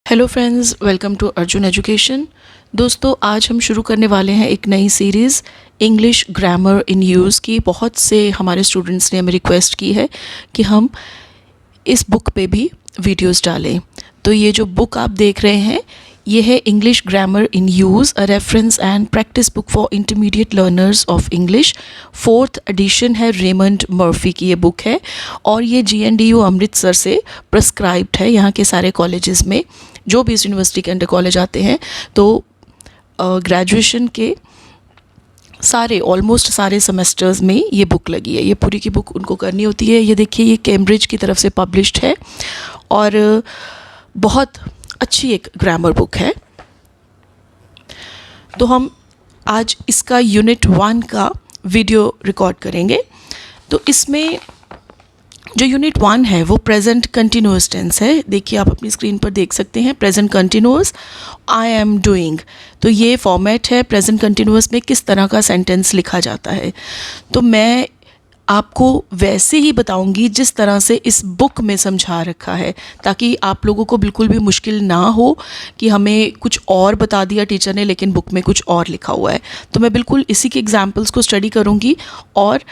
Hello friends, welcome to Arjun education. दोस्तों, आज हम शुरू करने वाले हैं एक नई series English grammar in use की। बहुत से हमारे स्टूडेंट्स ने हमें रिक्वेस्ट की है कि हम इस बुक पे भी वीडियोस डालें। तो ये जो बुक आप देख रहे हैं, ये है English grammar in use, a reference and practice book for intermediate learners of English. 4th edition है, रेमंड मर्फी की ये बुक है और ये GNDU अमृतसर से प्रिस्क्राइब्ड है। यहाँ के सारे कॉलेजेस में जो भी इस यूनिवर्सिटी के अंडर कॉलेज आते हैं, तो ग्रेजुएशन के ऑलमोस्ट सारे सेमेस्टर्स में ये बुक लगी है। ये पूरी की बुक उनको करनी होती है। ये देखिए, ये कैम्ब्रिज की तरफ से पब्लिश्ड है और बहुत अच्छी एक ग्रामर बुक है। तो हम आज इसका यूनिट 1 का वीडियो रिकॉर्ड करेंगे। तो इसमें जो यूनिट 1 है वो प्रेजेंट कंटिन्यूअस टेंस है। देखिए, आप अपनी स्क्रीन पर देख सकते हैं, present continuous, I am doing. तो ये फॉर्मेट है प्रेजेंट कंटिन्यूअस में किस तरह का सेंटेंस लिखा जाता है। तो मैं आपको वैसे ही बताऊंगी जिस तरह से इस बुक में समझा रखा है, ताकि आप लोगों को बिल्कुल भी मुश्किल ना हो कि हमें कुछ और बता दिया टीचर ने लेकिन बुक में कुछ और लिखा हुआ है। तो मैं बिल्कुल इसी के एग्जाम्पल्स को स्टडी करूंगी और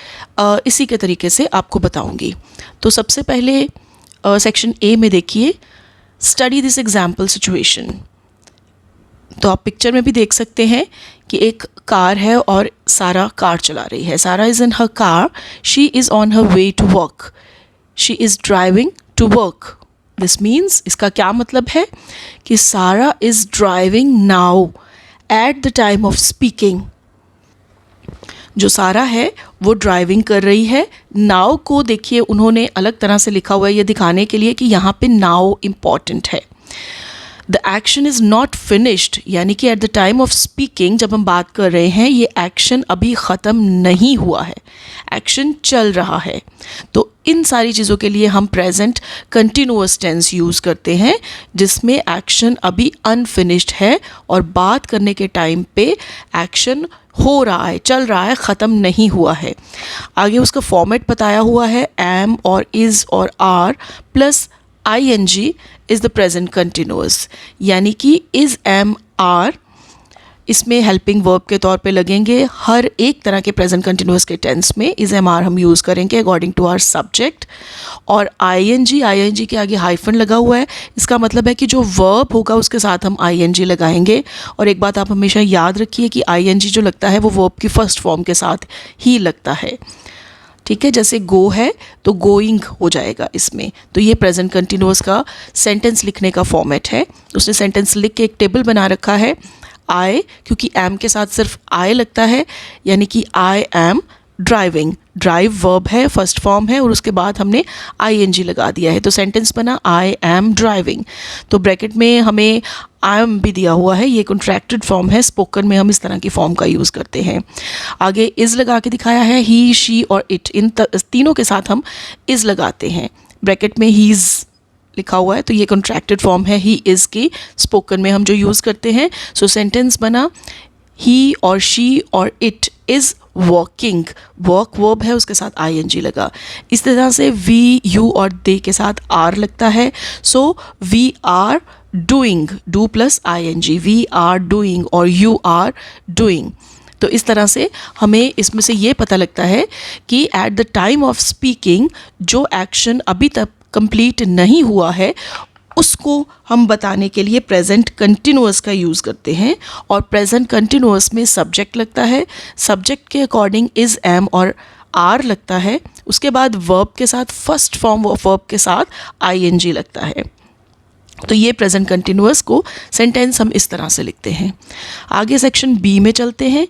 इसी के तरीके से आपको बताऊंगी। तो सबसे पहले सेक्शन ए में देखिए, स्टडी दिस एग्जाम्पल सिचुएशन। तो आप पिक्चर में भी देख सकते हैं कि एक कार है और सारा कार चला रही है। Sarah is in her car, she is on her way to work, she is driving to work. This means, इसका क्या मतलब है कि Sarah is driving now at the time of speaking. जो सारा है वो ड्राइविंग कर रही है। नाउ को देखिए, उन्होंने अलग तरह से लिखा हुआ है ये दिखाने के लिए कि यहाँ पे नाउ इम्पॉर्टेंट है। The action is not finished, यानी कि eight the time of speaking जब हम बात कर रहे हैं, ये एक्शन अभी ख़त्म नहीं हुआ है, एक्शन चल रहा है। तो इन सारी चीज़ों के लिए हम प्रेजेंट कंटिन्यूअस टेंस यूज़ करते हैं, जिसमें एक्शन अभी अनफिनिश्ड है और बात करने के टाइम पे एक्शन हो रहा है, चल रहा है, ख़त्म नहीं हुआ है। आगे उसका फॉर्मेट बताया हुआ है, एम और इज़ और are plus ING is the present continuous, यानी कि इज़ एम आर इसमें हेल्पिंग वर्ब के तौर पे लगेंगे। हर एक तरह के प्रेजेंट कंटिन्यूअस के टेंस में इज़ एम आर हम यूज़ करेंगे अकॉर्डिंग टू आवर सब्जेक्ट। और ING के आगे हाइफन लगा हुआ है, इसका मतलब है कि जो वर्ब होगा उसके साथ हम ING लगाएंगे। और एक बात आप हमेशा याद रखिए कि ING जो लगता है वो वर्ब की फर्स्ट फॉर्म के साथ ही लगता है, ठीक है। जैसे गो है तो गोइंग हो जाएगा इसमें। तो ये प्रेजेंट कंटिन्यूअस का सेंटेंस लिखने का फॉर्मेट है। उसने सेंटेंस लिख के एक टेबल बना रखा है। आई, क्योंकि एम के साथ सिर्फ आई लगता है, यानी कि आई एम ड्राइविंग। ड्राइव वर्ब है, फर्स्ट फॉर्म है और उसके बाद हमने ING लगा दिया है, तो सेंटेंस बना आई एम ड्राइविंग। तो ब्रैकेट में हमें आई एम भी दिया हुआ है, ये कॉन्ट्रैक्टेड फॉर्म है। स्पोकन में हम इस तरह की फॉर्म का यूज़ करते हैं। आगे इज़ लगा के दिखाया है, ही, शी और इट, इन तीनों के साथ हम इज़ लगाते हैं। ब्रैकेट में हीज़ लिखा हुआ है, तो ये कॉन्ट्रैक्टेड फॉर्म है ही इज़ की, स्पोकन में हम जो यूज़ करते हैं। सो सेंटेंस बना, ही और शी और it is walking. Walk verb है, उसके साथ ING लगा। इस तरह से वी, यू और दे के साथ आर लगता है। So we are doing, do plus ING, we are doing और यू आर डूइंग। तो इस तरह से हमें इसमें से ये पता लगता है कि eight the time of speaking जो एक्शन अभी तक कंप्लीट नहीं हुआ है उसको हम बताने के लिए प्रेजेंट कंटिन्यूअस का यूज़ करते हैं। और प्रेजेंट कंटिन्यूअस में सब्जेक्ट लगता है, सब्जेक्ट के अकॉर्डिंग इज़ एम और आर लगता है। उसके बाद वर्ब के साथ फर्स्ट फॉर्म ऑफ वर्ब के साथ ING लगता है। तो ये प्रेजेंट कंटिन्यूअस को सेंटेंस हम इस तरह से लिखते हैं। आगे सेक्शन बी में चलते हैं।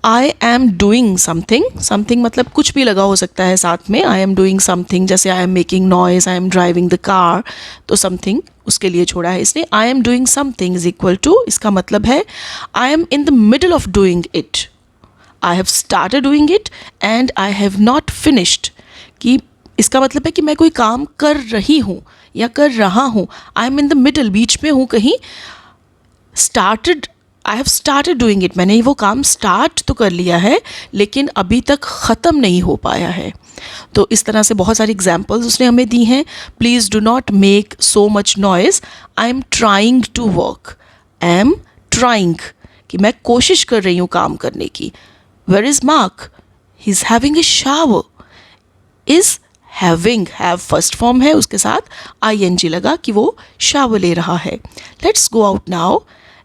आई एम डूइंग समथिंग, समथिंग मतलब कुछ भी लगा हो सकता है साथ में। आई एम डूइंग समथिंग, जैसे I am making noise, I am driving the car, तो समथिंग उसके लिए छोड़ा है इसने। I am doing something is equal to, इसका मतलब है I am in the middle of doing it, I have started doing it and I have not finished. कि इसका मतलब है कि मैं कोई काम कर रही हूँ या कर रहा हूँ, I am in the middle, बीच में हूँ कहीं। Started I have started doing it, मैंने वो काम स्टार्ट तो कर लिया है लेकिन अभी तक ख़त्म नहीं हो पाया है। तो इस तरह से बहुत सारी एग्जाम्पल्स उसने हमें दी हैं। Please do not make so much noise, I am trying to work, I am trying कि मैं कोशिश कर रही हूँ काम करने की। Where is Mark, he is having a shower, is having, have first form है, उसके साथ ING लगा कि वो शावर ले रहा है। Let's go out now,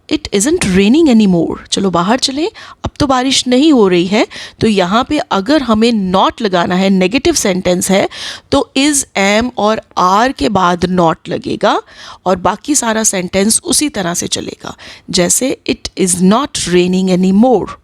it isn't raining any more, चलो बाहर चलें, अब तो बारिश नहीं हो रही है। तो यहाँ पे अगर हमें नॉट लगाना है, नेगेटिव सेंटेंस है, तो इज़, एम और आर के बाद नॉट लगेगा और बाकी सारा सेंटेंस उसी तरह से चलेगा जैसे it is not raining any more.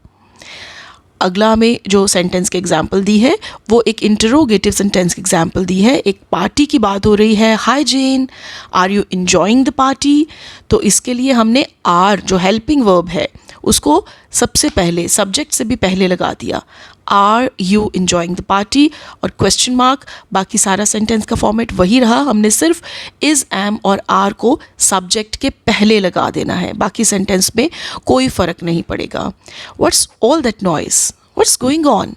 अगला में जो सेंटेंस के एग्जाम्पल दी है वो एक इंटरोगेटिव सेंटेंस की एग्जाम्पल दी है। एक पार्टी की बात हो रही है, hi Jane, are you enjoying the party. तो इसके लिए हमने आर जो हेल्पिंग वर्ब है उसको सबसे पहले सब्जेक्ट से भी पहले लगा दिया, are you enjoying the party और क्वेश्चन मार्क। बाकी सारा सेंटेंस का फॉर्मेट वही रहा, हमने सिर्फ इज़, एम और आर को सब्जेक्ट के पहले लगा देना है, बाकी सेंटेंस में कोई फ़र्क नहीं पड़ेगा। What's all that noise, what's going on,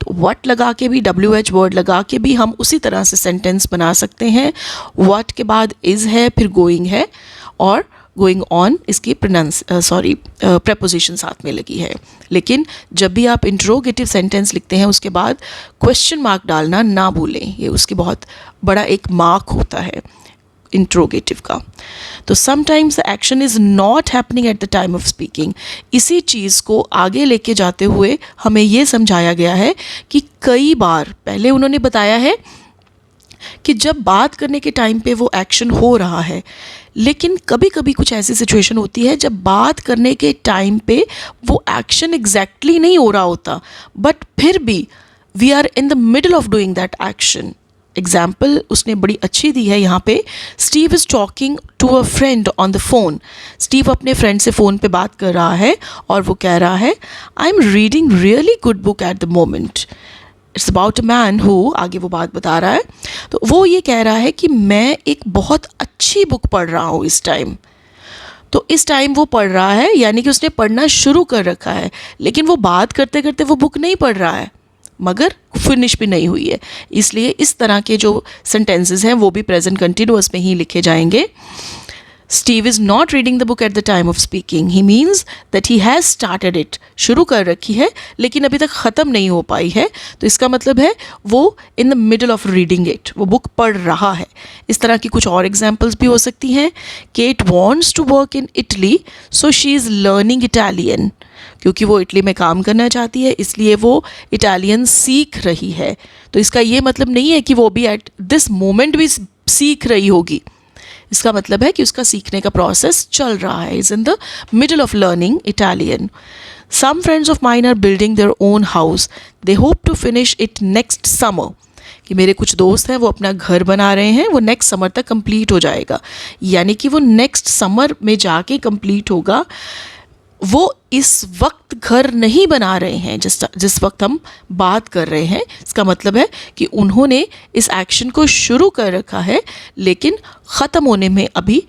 तो व्हाट लगा के भी, WH वर्ड लगा के भी हम उसी तरह से सेंटेंस बना सकते हैं। व्हाट के बाद इज़ है, फिर गोइंग है और गोइंग ऑन इसकी प्रेपोजिशन साथ में लगी है। लेकिन जब भी आप इंट्रोगेटिव सेंटेंस लिखते हैं उसके बाद क्वेश्चन मार्क डालना ना भूलें, ये उसकी बहुत बड़ा एक मार्क होता है इंट्रोगेटिव का। तो sometimes the action is not happening at the time of speaking, इसी चीज़ को आगे लेके जाते हुए हमें ये समझाया गया है कि कई बार, पहले उन्होंने बताया है कि जब बात करने के टाइम पे वो एक्शन हो रहा है, लेकिन कभी कभी कुछ ऐसी सिचुएशन होती है जब बात करने के टाइम पे वो एक्शन एग्जैक्टली नहीं हो रहा होता, बट फिर भी we are in the middle of doing that action. Example उसने बड़ी अच्छी दी है यहाँ पे, Steve is talking to a friend on the phone, Steve अपने फ्रेंड से फ़ोन पे बात कर रहा है और वो कह रहा है I am reading really good book at the moment, it's about a man who, आगे वो बात बता रहा है, तो वो ये कह रहा है कि मैं एक बहुत अच्छी बुक पढ़ रहा हूँ इस टाइम। तो इस टाइम वो पढ़ रहा है यानी कि उसने पढ़ना शुरू कर रखा है, लेकिन वो बात करते करते वो बुक नहीं पढ़ रहा है, मगर फिनिश भी नहीं हुई है। इसलिए इस तरह के जो सेंटेंसेस हैं वो भी प्रेजेंट कंटिन्यूअस में ही लिखे जाएंगे। Steve is not reading the book at the time of speaking. He means that he has started it. शुरू कर रखी है लेकिन अभी तक ख़त्म नहीं हो पाई है, तो इसका मतलब है वो in the middle of reading it, वो बुक पढ़ रहा है। इस तरह की कुछ और एग्जाम्पल्स भी हो सकती हैं। Kate wants to work in Italy, so she is learning Italian. क्योंकि वो इटली में काम करना चाहती है इसलिए वो इटालियन सीख रही है। तो इसका ये मतलब नहीं है कि वो भी एट दिस मोमेंट भी सीख रही होगी, इसका मतलब है कि उसका सीखने का प्रोसेस चल रहा है, is in the middle of learning Italian. Some friends of mine are building their own house, they hope to finish it next summer, कि मेरे कुछ दोस्त हैं वो अपना घर बना रहे हैं, वो नेक्स्ट समर तक कंप्लीट हो जाएगा, यानी कि वो नेक्स्ट समर में जाके कंप्लीट होगा। वो इस वक्त घर नहीं बना रहे हैं जिस वक्त हम बात कर रहे हैं, इसका मतलब है कि उन्होंने इस एक्शन को शुरू कर रखा है लेकिन ख़त्म होने में अभी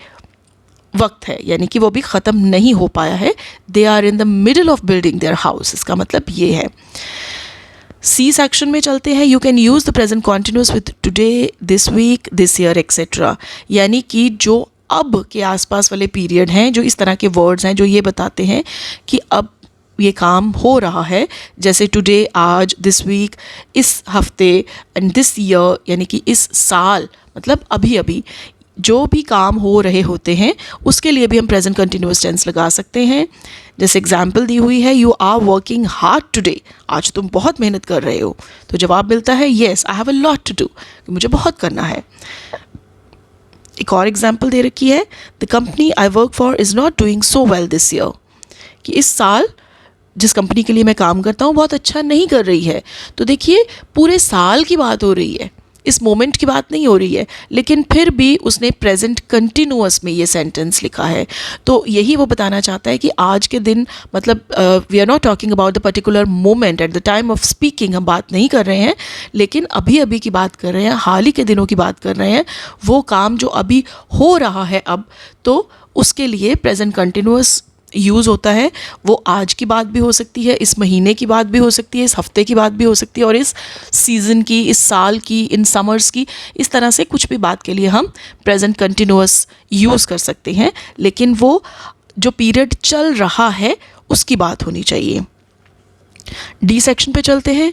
वक्त है, यानी कि वो भी ख़त्म नहीं हो पाया है। They are in the middle of building their house, इसका मतलब ये है। सी सेक्शन में चलते हैं। You can use the present continuous with today, this week, this year etcetera, यानी कि जो अब के आसपास वाले पीरियड हैं, जो इस तरह के वर्ड्स हैं जो ये बताते हैं कि अब ये काम हो रहा है, जैसे टुडे आज, दिस वीक इस हफ्ते, एंड दिस ईयर यानी कि इस साल, मतलब अभी अभी जो भी काम हो रहे होते हैं उसके लिए भी हम प्रेजेंट कंटिन्यूअस टेंस लगा सकते हैं। जैसे एग्जाम्पल दी हुई है, you are working hard today, आज तुम बहुत मेहनत कर रहे हो, तो जवाब मिलता है yes I have a lot to do, मुझे बहुत करना है। एक और एग्जाम्पल दे रखी है, the company I work for is not doing so well this year, कि इस साल जिस कंपनी के लिए मैं काम करता हूँ बहुत अच्छा नहीं कर रही है। तो देखिए पूरे साल की बात हो रही है, इस मोमेंट की बात नहीं हो रही है, लेकिन फिर भी उसने प्रेजेंट कंटिन्यूअस में ये सेंटेंस लिखा है। तो यही वो बताना चाहता है कि आज के दिन, मतलब we are not talking about the particular moment at the time of speaking, हम बात नहीं कर रहे हैं, लेकिन अभी अभी की बात कर रहे हैं, हाल ही के दिनों की बात कर रहे हैं। वो काम जो अभी हो रहा है अब, तो उसके लिए प्रेजेंट कंटिन्यूअस यूज़ होता है वो आज की बात भी हो सकती है, इस महीने की बात भी हो सकती है, इस हफ्ते की बात भी हो सकती है, और इस सीज़न की, इस साल की, इन समर्स की, इस तरह से कुछ भी बात के लिए हम प्रेजेंट कंटिन्यूअस यूज़ कर सकते हैं, लेकिन वो जो पीरियड चल रहा है उसकी बात होनी चाहिए। डी सेक्शन पे चलते हैं।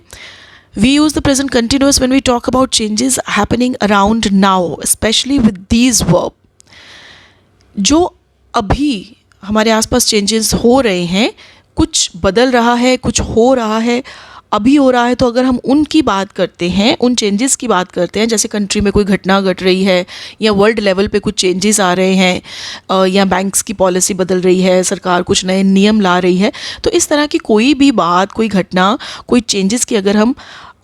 We use the present continuous when we talk about changes happening around now, especially with these verb. जो अभी हमारे आसपास चेंजेस हो रहे हैं, कुछ बदल रहा है, कुछ हो रहा है, अभी हो रहा है, तो अगर हम उनकी बात करते हैं, उन चेंजेस की बात करते हैं, जैसे कंट्री में कोई घटना घट रही है या वर्ल्ड लेवल पे कुछ चेंजेस आ रहे हैं, या बैंक्स की पॉलिसी बदल रही है, सरकार कुछ नए नियम ला रही है, तो इस तरह की कोई भी बात, कोई घटना, कोई चेंजेस की अगर हम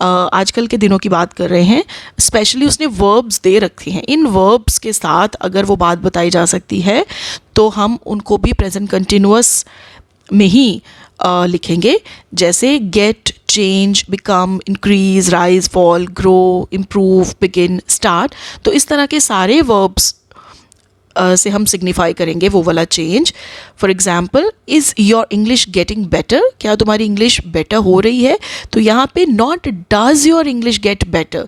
आजकल के दिनों की बात कर रहे हैं, स्पेशली उसने वर्ब्स दे रखे हैं, इन वर्ब्स के साथ अगर वो बात बताई जा सकती है तो हम उनको भी प्रेजेंट कंटिन्यूअस में ही लिखेंगे, जैसे get, change, become, increase, rise, fall, grow, improve, begin, start. तो इस तरह के सारे वर्ब्स से हम सिग्निफाई करेंगे वो वाला change. For example, is your English getting better, क्या तुम्हारी इंग्लिश बेटर हो रही है? तो यहाँ पे not does your English get better,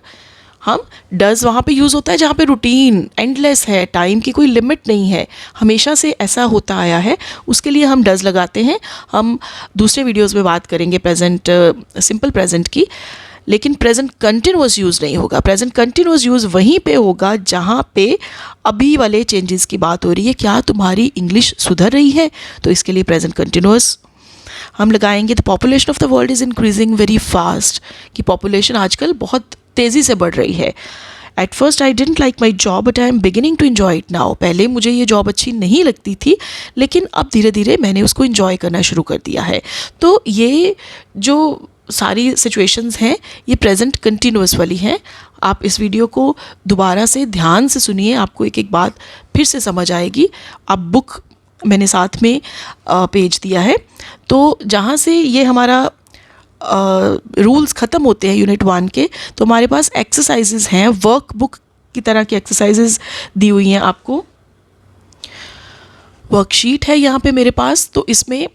हम डज वहाँ पे यूज़ होता है जहाँ पे रूटीन एंडलेस है, टाइम की कोई लिमिट नहीं है, हमेशा से ऐसा होता आया है, उसके लिए हम डज लगाते हैं। हम दूसरे वीडियोज़ में बात करेंगे प्रेजेंट, सिंपल प्रेजेंट की, लेकिन प्रेजेंट कंटिन्यूअस यूज़ नहीं होगा। प्रेजेंट कंटिन्यूअस यूज़ वहीं पे होगा जहाँ पे अभी वाले चेंजेस की बात हो रही है। क्या तुम्हारी इंग्लिश सुधर रही है? तो इसके लिए प्रेजेंट कंटिन्यूअस हम लगाएंगे। The population of the world is increasing very fast, कि पॉपुलेशन आजकल बहुत तेज़ी से बढ़ रही है। At first I didn't like my job but I am beginning to enjoy it now, पहले मुझे ये जॉब अच्छी नहीं लगती थी, लेकिन अब धीरे धीरे मैंने उसको इन्जॉय करना शुरू कर दिया है। तो ये जो सारी सिचुएशंस हैं ये प्रेजेंट कंटिन्यूअस वाली हैं। आप इस वीडियो को दोबारा से ध्यान से सुनिए, आपको एक एक बात फिर से समझ आएगी। आप बुक मैंने साथ में पेज दिया है, तो जहाँ से ये हमारा रूल्स ख़त्म होते हैं यूनिट 1 के, तो हमारे पास एक्सरसाइजेज हैं, वर्क बुक की तरह की एक्सरसाइजेज दी हुई हैं आपको। वर्कशीट है यहाँ पे मेरे पास, तो इसमें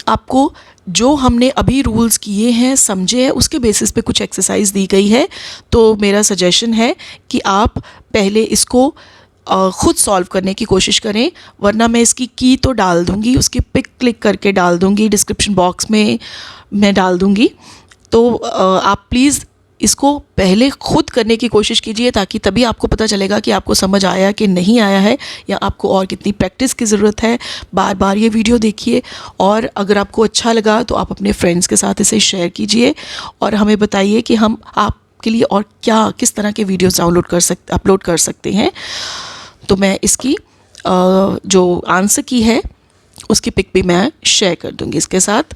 आपको जो हमने अभी रूल्स किए हैं, समझे हैं, उसके बेसिस पे कुछ एक्सरसाइज दी गई है। तो मेरा सजेशन है कि आप पहले इसको ख़ुद सॉल्व करने की कोशिश करें, वरना मैं इसकी की तो डाल दूँगी, उसकी पिक क्लिक करके डाल दूँगी, डिस्क्रिप्शन बॉक्स में मैं डाल दूँगी। तो आप प्लीज़ इसको पहले खुद करने की कोशिश कीजिए, ताकि तभी आपको पता चलेगा कि आपको समझ आया कि नहीं आया है, या आपको और कितनी प्रैक्टिस की ज़रूरत है। बार बार ये वीडियो देखिए, और अगर आपको अच्छा लगा तो आप अपने फ्रेंड्स के साथ इसे शेयर कीजिए, और हमें बताइए कि हम आपके लिए और क्या, किस तरह के वीडियोज़ अपलोड कर सकते हैं। तो मैं इसकी जो आंसर की है उसकी पिक भी मैं शेयर कर दूँगी इसके साथ।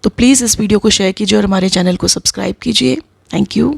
तो प्लीज़ इस वीडियो को शेयर कीजिए और हमारे चैनल को सब्सक्राइब कीजिए। Thank you.